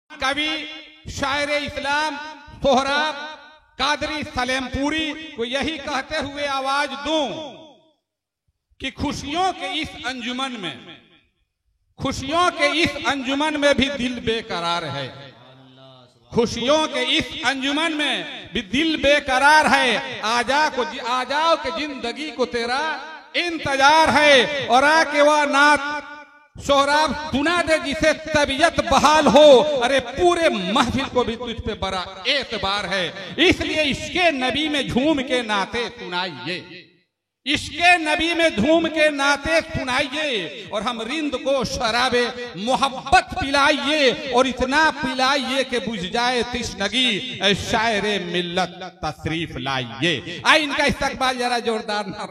कवि शायर इस्लाम सोहराब कादरी सलेमपुरी को यही कहते हुए आवाज दूं कि खुशियों के इस अंजुमन में भी दिल बेकरार है। खुशियों के इस अंजुमन में भी दिल बेकरार है। आजाओ के जिंदगी को तेरा इंतजार है। और आके वह नात सोहराब सुना दे जिसे तबीयत बहाल हो। अरे पूरे महफिल को भी तुझ पे बड़ा एतबार है। इसलिए इश्के नबी में झूम के नाते सुनाइए, इश्के नबी में झूम के नाते सुनाइए। और हम रिंद को शराबे मोहब्बत पिलाइए और इतना पिलाइए कि बुझ जाए तिश्नगी। शायरे मिल्लत तशरीफ लाइए। आई इनका इस्तकबाल जरा जोरदार ना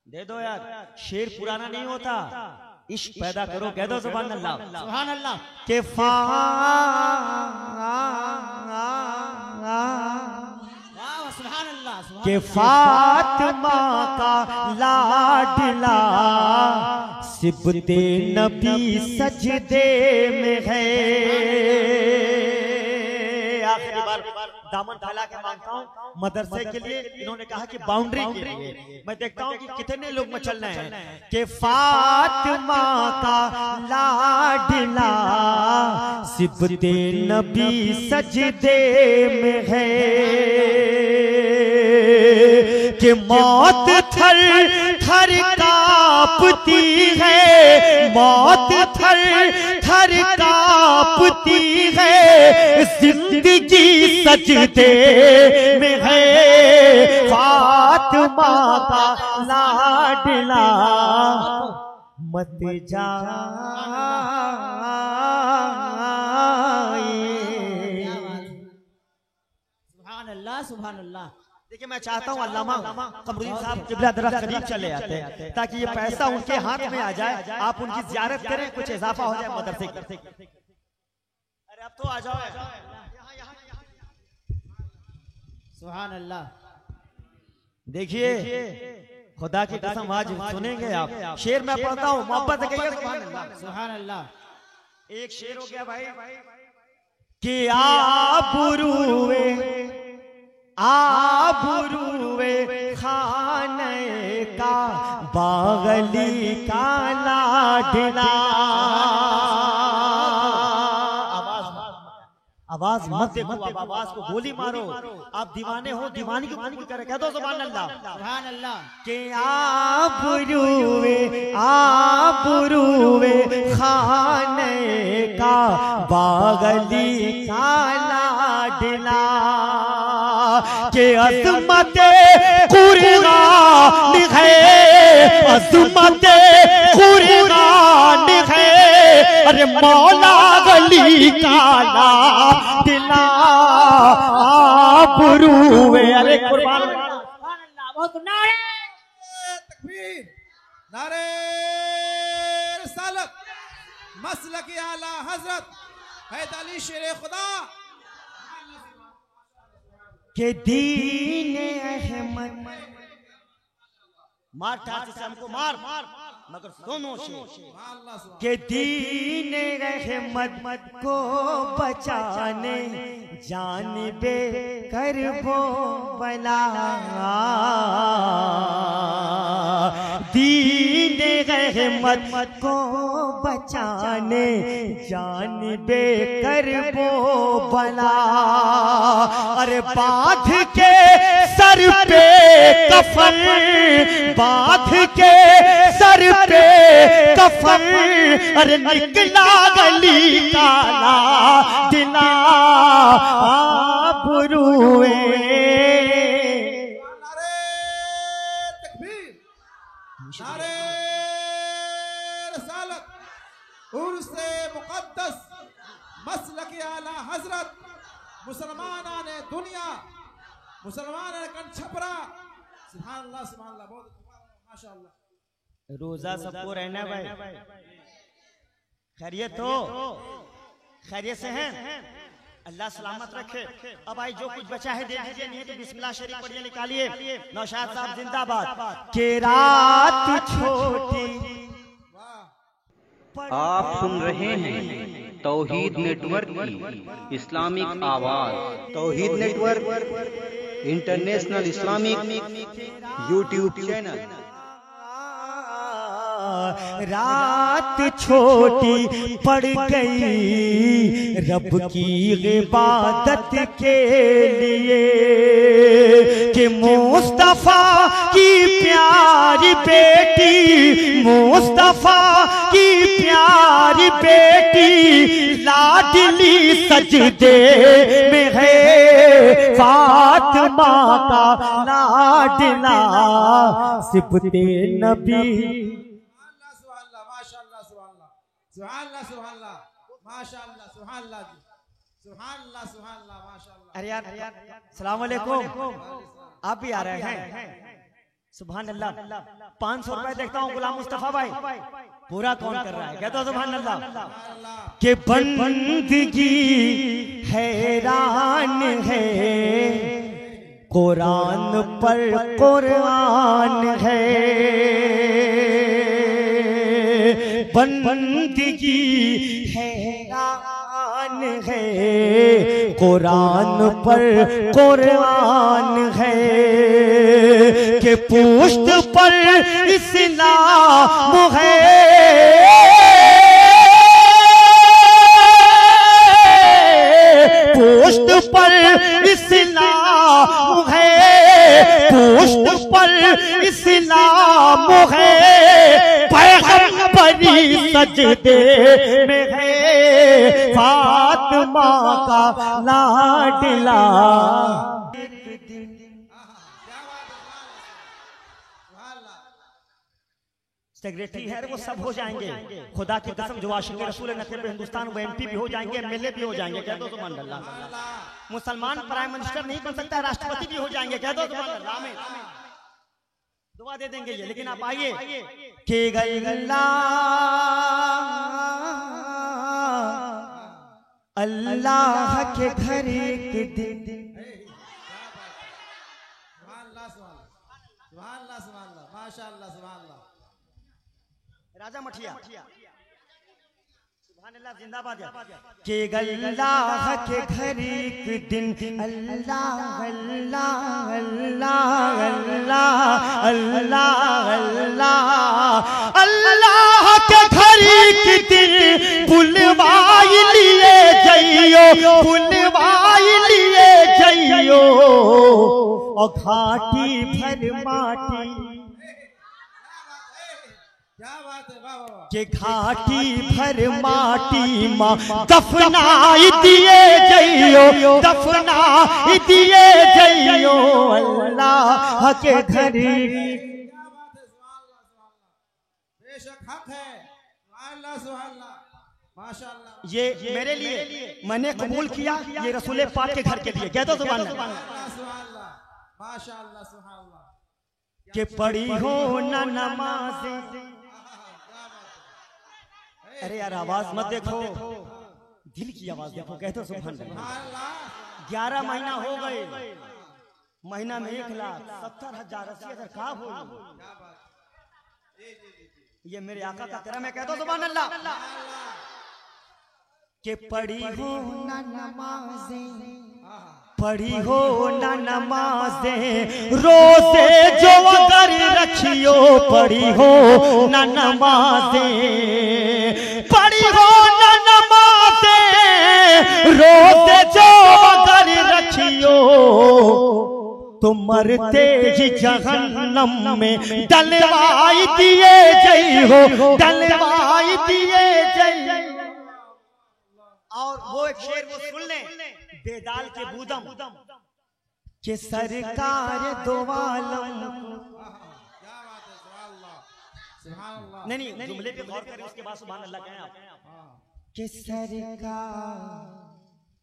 दे दो यार। शेर पुराना नहीं होता, इश्क पैदा करो। कह दो सुभान अल्लाह, सुभान अल्लाह। के के फातिमा का लाडला सिबते नबी सजदे में है। आखिरी बार दामन फैला के मांगता हूँ मदरसे के लिए। इन्होंने कहा कि बाउंड्री के लिए। मैं देखता हूँ कि कितने लोग मचल रहे हैं। कि फातिमा का लाडला सिबते नबी सजदे में है। कि मौत थर थर कांपती है, मौत थर थर कांपती है। जिंदगी सजदे में है। फातिमा का लाडला मत जाए। सुभान अल्लाह, सुभान अल्लाह। देखिए मैं चाहता हूँ अल्लामा कमरुद्दीन साहब किबला दरगाह करीब चले आते हैं ताकि ये पैसा उनके हाथ में आ जाए। आप उनकी ज़ियारत करें, कुछ इजाफा हो जाए मदरसे का। अरे अब तो आ जाओ। सुभान अल्लाह। देखिए खुदा की कसम आज सुनेंगे आप। शेर मैं पढ़ता हूँ, मोहब्बत से कहिए सुभान अल्लाह, सुभान अल्लाह। एक शेर हो गया भाई कि आबरूए खाने का बागली का लाडला। आवाज मत देखो, आप आवाज को गोली मारो। आप दीवाने हो, दीवानी की गोली करे। कह दो सुभान अल्लाह, सुभान अल्लाह। के आबरूए खाने का बागली का लाडला। के अज़मत कुरान है, अज़मत कुरान है। अरे मौला गली काला दिला आबरूए। अरे कुर्बान बहुत। नारे तकबीर, नारे रिसालत, मसलक आला हजरत हैदर अली शेर खुदा के दीन अहमद। मार ठाट से हमको मार मगर दोनों से। के दीन अहमद को बचाने जानिबे कर वो बला। दीन अहमद को बचाने जानिबे कर वो बला। अरे बांध के सर पे कफन, बांध के सर पे कफन। अरे निकला गली काला दिला आबरूए। नारे तकबीर, नारे रिसालत, उर्से मुक़द्दस, मसलक आला हजरत। मुसलमाना ने दुनिया, मुसलमान ने कन छपरा। सुभान अल्लाह, सुभान अल्लाह। बहुत माशाअल्लाह। रोजा सबको रहना भाई। खैरियत हो, खैरियत से हैं, अल्लाह सलामत रखे। अब भाई जो कुछ बचा है दे दीजिए, नहीं तो बिस्मिल्लाह शरीफ पढ़िए, निकालिए। नौशाद साहब जिंदाबाद। के रात छोटी आप सुन रहे हैं तौहीद नेटवर्क की इस्लामिक आवाज। Tauheed network international Islamic YouTube channel. रात छोटी पड़ गई रब की इबादत के लिए कि मुस्तफा की प्यारी बेटी, मुस्तफा की प्यारी बेटी लाडली सजदे में है, फातिमा का लाडला सिबते नबी। अरे यार सलाम अलैकुम, आप भी आ रहे हैं? सुभान अल्लाह। 500 रुपए देखता हूँ गुलाम मुस्तफा भाई, पूरा कौन कर रहा है? कहता हूँ सुभान अल्लाह। के बंदगी हैरान है, कुरान पर कुरान है, बंदगी हैरान है, कुरान पर कुरान है, के पुष्ट पर इस्लाम है, पुष्ट पर इस्लाम है, पुष्ट पर इस्लाम है, पैगंबरी सजदे में है, फातिमा का लाडला। सेक्रेटरी है वो सब हो जाएंगे, खुदा की कसम जो आशिक रसूल नसीब हिंदुस्तान वो MP भी हो जाएंगे, MLA भी हो जाएंगे। कह दो सुभान अल्लाह। मुसलमान प्राइम मिनिस्टर नहीं बन सकता, राष्ट्रपति भी हो जाएंगे। कह दो सुभान अल्लाह। आमीन। दुआ दे देंगे ये, लेकिन आप आइए के अल्लाह के घर एक दिन राजा मठिया सुभान अल्लाह जिंदाबाद। के अल्लाह के घर एक दिन अल्लाह अल्लाह अल्लाह अल्लाह अल्लाह अल्लाह अल्लाह के घर एक दिन बुलवाई लिए जइयो, बुलवाई लिए जइयो, और घाटी भर माटी के घाटी भर माटी माँ दफनाई दिए जइयो, दफनाई दिए जइयो, अल्लाह के घर ये मेरे लिए मैंने कबूल किया, ये रसूल पाक के घर के लिए। कह दो सुभान अल्लाह। के पढ़ी हो ना नमाज़। अरे यार आवाज मत देखो, दिल की आवाज देखो। कहते हो सुभान अल्लाह। 11 महीना हो गए, महीना में 1,70,000 80,000 का हो। ये मेरे आका का तेरा, मैं कहता हूँ सुभान अल्लाह। के पढ़ी हो ना नमाज़ें, पढ़ी हो ना नमाज़ें, रोज़े जो अगर रखियो, पढ़ी हो ना नमाज़ें, पढ़ी हो ना नमाज़ें, रोज़े जो अगर रखियो, तो मरते ही जहन्नम में डलवाई दिए जइयो, डलवाई दिए जइयो। और वो एक शेर वो सुन ले, बेदाल के बूदम के सरकार दो आलम। नहीं जुमले पे गौर करें, उसके बाद सुभान अल्लाह कहें आप। के सरकार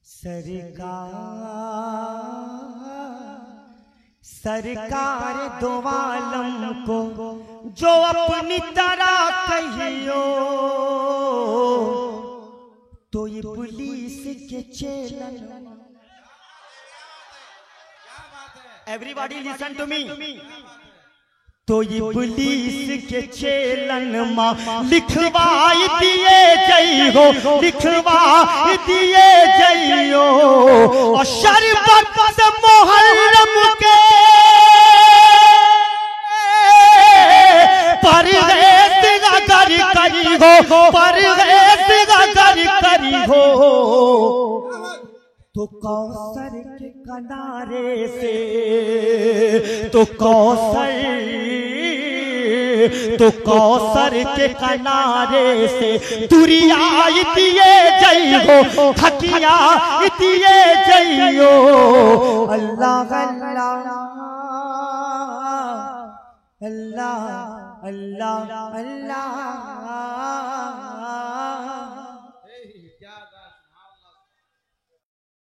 सरकार सरकार दो आलम को जो अपनी तरह कहियो, तो ये पुलिस के चेलन। Everybody listen to me. तो इब्लीस के चेलन माँ लिखवाई दिए जई हो, लिखवाई दिए जई हो। और शरबत से मुहर्रम के परहेज अगर करी हो, परहेज अगर करी हो, तो कौसर के किनारे से, तो कौसर के किनारे से दुरिया दिए जई हो, थकिया दिए जई हो। अल्लाह अल्लाह अल्लाह अल्लाह अल्लाह